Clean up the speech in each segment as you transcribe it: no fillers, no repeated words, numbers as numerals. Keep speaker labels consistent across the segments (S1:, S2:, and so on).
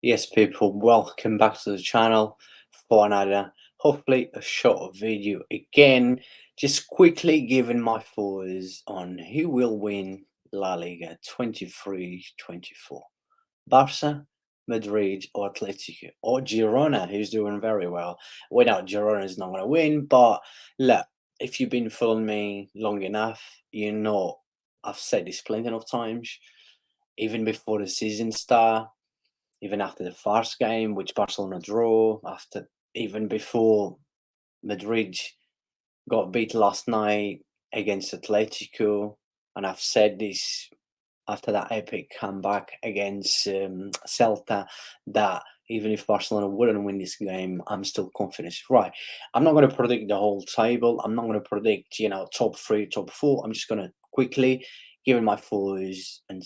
S1: Yes, people, welcome back to the channel for another, hopefully a short video again. Just quickly giving my thoughts on who will win La Liga 23-24. Barça, Madrid, or Atlético, or Girona, who's doing very well. We know Girona is not going to win, but look, if you've been following me long enough, you know I've said this plenty of times, even before the season start, even after the first game, which Barcelona draw, after even before Madrid got beat last night against Atletico, and I've said this after that epic comeback against Celta, that even if Barcelona wouldn't win this game, I'm still confident. Right, I'm not going to predict the whole table. I'm not going to predict, top three, top four. I'm just going to quickly give my thoughts and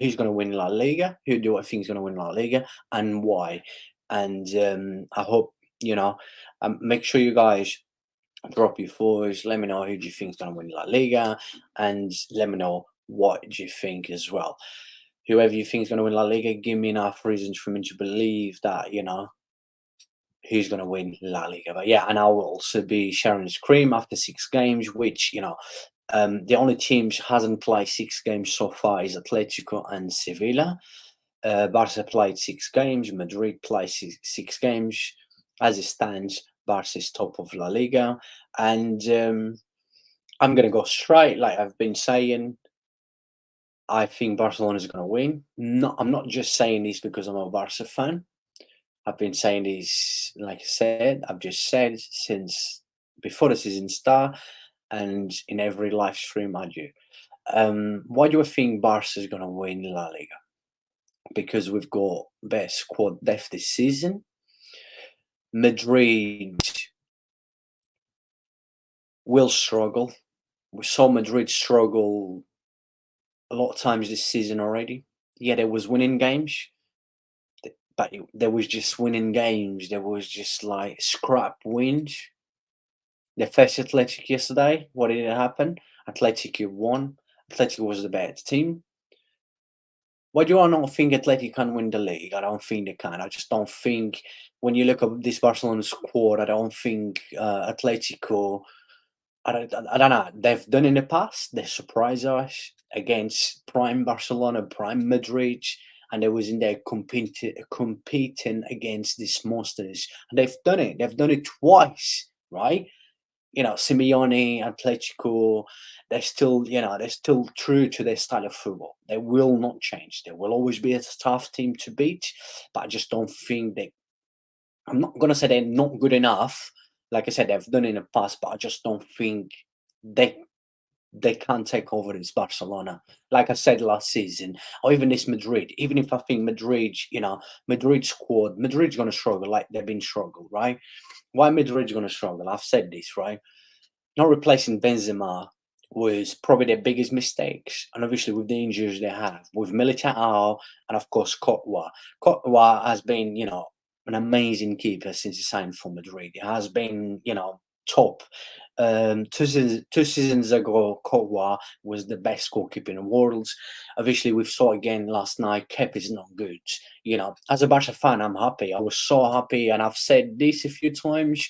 S1: who's going to win La Liga, who do I think is going to win La Liga, and why. And I hope, make sure you guys drop your thoughts. Let me know who do you think is going to win La Liga, and let me know what do you think as well. Whoever you think is going to win La Liga, give me enough reasons for me to believe that, who's going to win La Liga. But yeah, and I will also be sharing the screen after 6 games, which, the only teams hasn't played 6 games so far is Atletico and Sevilla. Barca played 6 games. Madrid played six games. As it stands, Barca is top of La Liga, and I'm gonna go straight. Like I've been saying, I think Barcelona is gonna win. No, I'm not just saying this because I'm a Barca fan. I've been saying this, like I said, I've just said since before the season start, and in every live stream I do. Why do I think Barca is gonna win La Liga? Because we've got best squad depth this season. Madrid will struggle. We saw Madrid struggle a lot of times this season already. Yeah, there was winning games, but there was just winning games. There was just like scrap wins. They faced Athletic yesterday. What did it happen? Athletic won. Athletic was the better team. Why do I not think Athletic can win the league? I don't think they can. I just don't think when you look at this Barcelona squad, I don't think Atletico. I don't know. They've done in the past. They surprised us against prime Barcelona, prime Madrid, and they was in there competing against these monsters. And they've done it. They've done it twice, right? Simeone, Atletico, they're still true to their style of football. They will not change. They will always be a tough team to beat, but I just don't think I'm not gonna say they're not good enough. Like I said, they've done it in the past, but I just don't think they they can't take over this Barcelona. Like I said last season, or even this Madrid. Even if I think Madrid, Madrid squad, Madrid's gonna struggle like they've been struggle, right? Why Madrid's gonna struggle? I've said this, right? Not replacing Benzema was probably their biggest mistakes, and obviously with the injuries they have, with Militao and of course Courtois. Courtois has been, an amazing keeper since he signed for Madrid. He has been, top. 2 seasons ago, Courtois was the best goalkeeper in the world. Obviously, we saw again last night. Kep is not good. As a Barca fan, I'm happy. I was so happy, and I've said this a few times.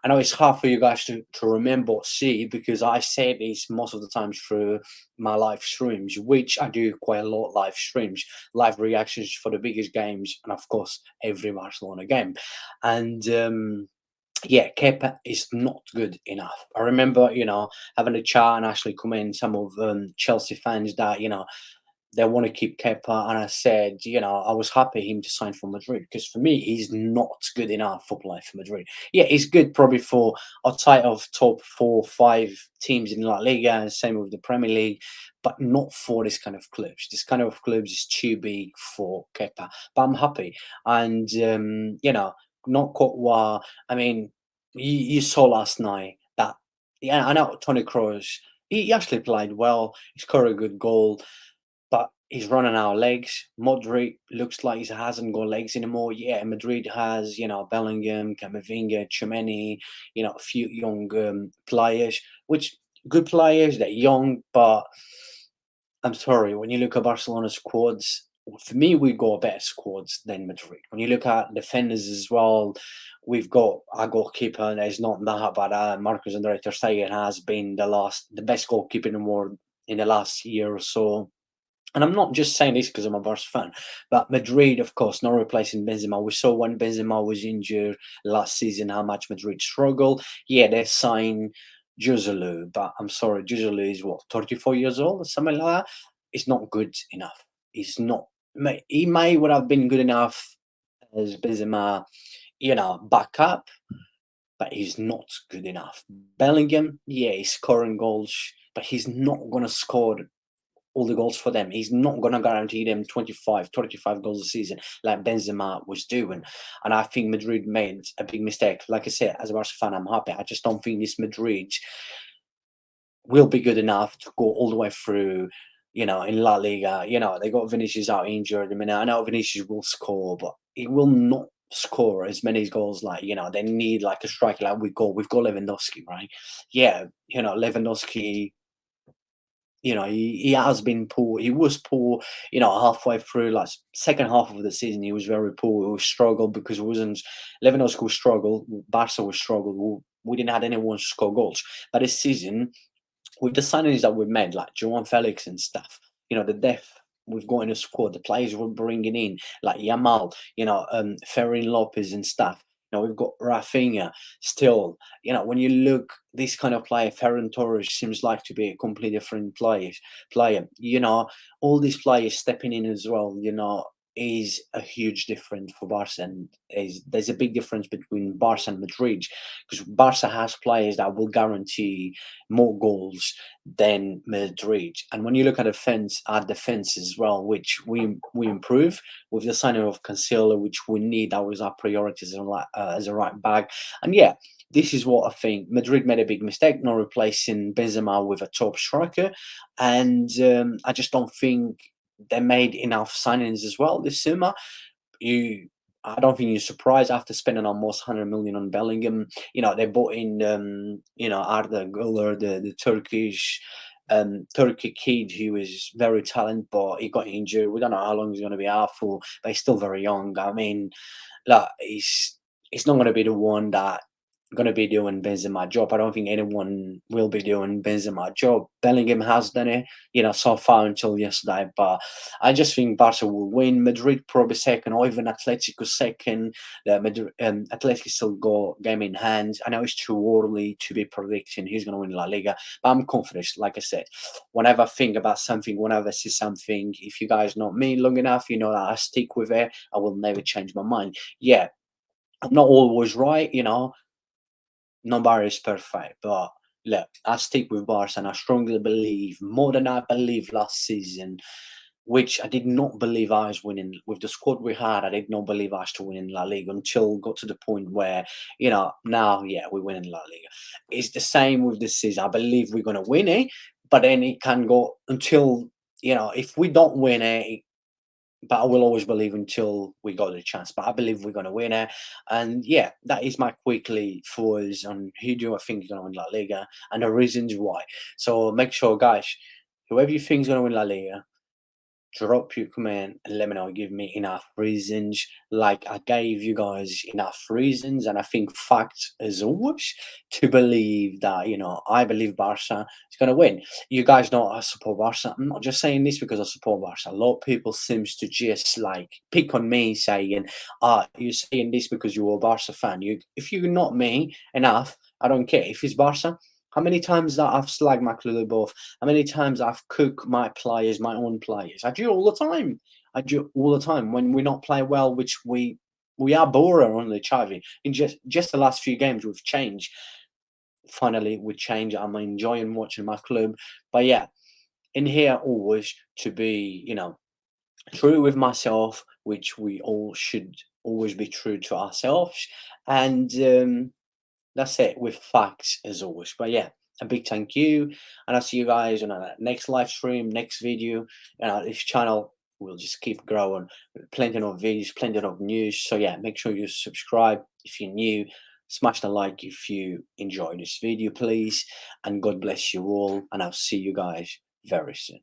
S1: I know it's hard for you guys to remember or see because I say this most of the times through my live streams, which I do quite a lot live streams, live reactions for the biggest games, and of course every Barcelona game. And yeah, Kepa is not good enough. I remember, having a chat and actually comment some of Chelsea fans that, they want to keep Kepa, and I said, I was happy him to sign for Madrid because for me, he's not good enough for playing for Madrid. Yeah, he's good probably for outside of top 4, 5 teams in La Liga, and same with the Premier League, but not for this kind of clubs. This kind of clubs is too big for Kepa. But I'm happy, and not Courtois. I mean, you saw last night that. Yeah, I know Tony Kroos. He actually played well. He scored a good goal, but he's running out of legs. Modric looks like he hasn't got legs anymore. Yeah, Madrid has, Bellingham, Camavinga, Chouameni, a few young players, which good players, they're young, but I'm sorry, when you look at Barcelona squads, For me, we got better squads than Madrid. When you look at defenders as well, we've got our goalkeeper. There's not that, but Marcus Andre Ter Stegen has been the best goalkeeper in the world in the last year or so. And I'm not just saying this because I'm a Barca fan, but Madrid, of course, not replacing Benzema. We saw when Benzema was injured last season how much Madrid struggled. Yeah, they signed Joselu, but I'm sorry, Joselu is what, 34 years old or something like that. It's not good enough. He's not. He may would have been good enough as Benzema, backup, but he's not good enough. Bellingham, yeah, he's scoring goals, but he's not gonna score all the goals for them. He's not going to guarantee them 25, 35 goals a season like Benzema was doing. And I think Madrid made a big mistake. Like I said, as a Barca fan, I'm happy. I just don't think this Madrid will be good enough to go all the way through, in La Liga. They got Vinicius out injured. I mean, I know Vinicius will score, but he will not score as many goals they need like a striker like we've got Lewandowski, right? Yeah, Lewandowski, he has been poor. He was poor, halfway through, like second half of the season. He was very poor. We struggled because it wasn't Lewandowski will struggle, Barca will struggle. We didn't have anyone to score goals. But this season, with the signings that we've made, like Joan Felix and stuff, the depth we've got in the squad, the players we're bringing in, like Yamal, Ferrin Lopez and stuff. We've got Rafinha still. When you look, this kind of player, Ferran Torres seems like to be a completely different player. All these players stepping in as well, is a huge difference for Barca, and there's a big difference between Barca and Madrid because Barca has players that will guarantee more goals than Madrid. And when you look at our defense as well, which we improve with the signing of Cancelo, which we need, that was our priority as a right back. And yeah, this is what I think. Madrid made a big mistake not replacing Benzema with a top striker, and I just don't think they made enough signings as well this summer. You, I don't think you're surprised after spending almost 100 million on Bellingham. They bought in, Arda Güler, the Turkish, Turkey kid who is very talented, but he got injured. We don't know how long he's going to be out for, but he's still very young. I mean, like he's not going to be the one that going to be doing Benzema job. I don't think anyone will be doing Benzema job. Bellingham has done it, so far until yesterday. But I just think Barca will win. Madrid probably second, or even Atletico second. Atletico still got game in hand. I know it's too early to be predicting who's going to win La Liga, but I'm confident. Like I said, whenever I think about something, whenever I see something, if you guys know me long enough, you know that I stick with it. I will never change my mind. Yeah, I'm not always right, nobody is perfect, but look, I stick with Barca, and I strongly believe, more than I believe last season, which I did not believe I was winning with the squad we had. I did not believe I was to win in La Liga until got to the point where, now, yeah, we win in La Liga. It's the same with this season. I believe we're going to win it, but then it can go until, if we don't win it, but I will always believe until we got the chance. But I believe we're going to win it. And yeah, that is my quickly thoughts on who do I think is going to win La Liga and the reasons why. So make sure, guys, whoever you think is going to win La Liga, drop your comment and let me know. Give me enough reasons. Like I gave you guys enough reasons, and I think facts as always to believe that I believe Barca is going to win. You guys know I support Barca. I'm not just saying this because I support Barca. A lot of people seems to just like pick on me saying, you're saying this because you're a Barca fan. If you're not me enough, I don't care. If it's Barca, how many times that I've slagged my club off? How many times I've cooked my players, my own players? I do all the time. I do all the time when we not play well, which we are boring on the Xavi. In just the last few games, we've changed. Finally, we changed. I'm enjoying watching my club. But yeah, in here always to be, true with myself, which we all should always be true to ourselves, and that's it with facts as always. But yeah, a big thank you, and I'll see you guys on our next live stream, next video. This channel will just keep growing with plenty of videos, plenty of news. So yeah, make sure you subscribe if you're new. Smash the like if you enjoyed this video, please. And God bless you all. And I'll see you guys very soon.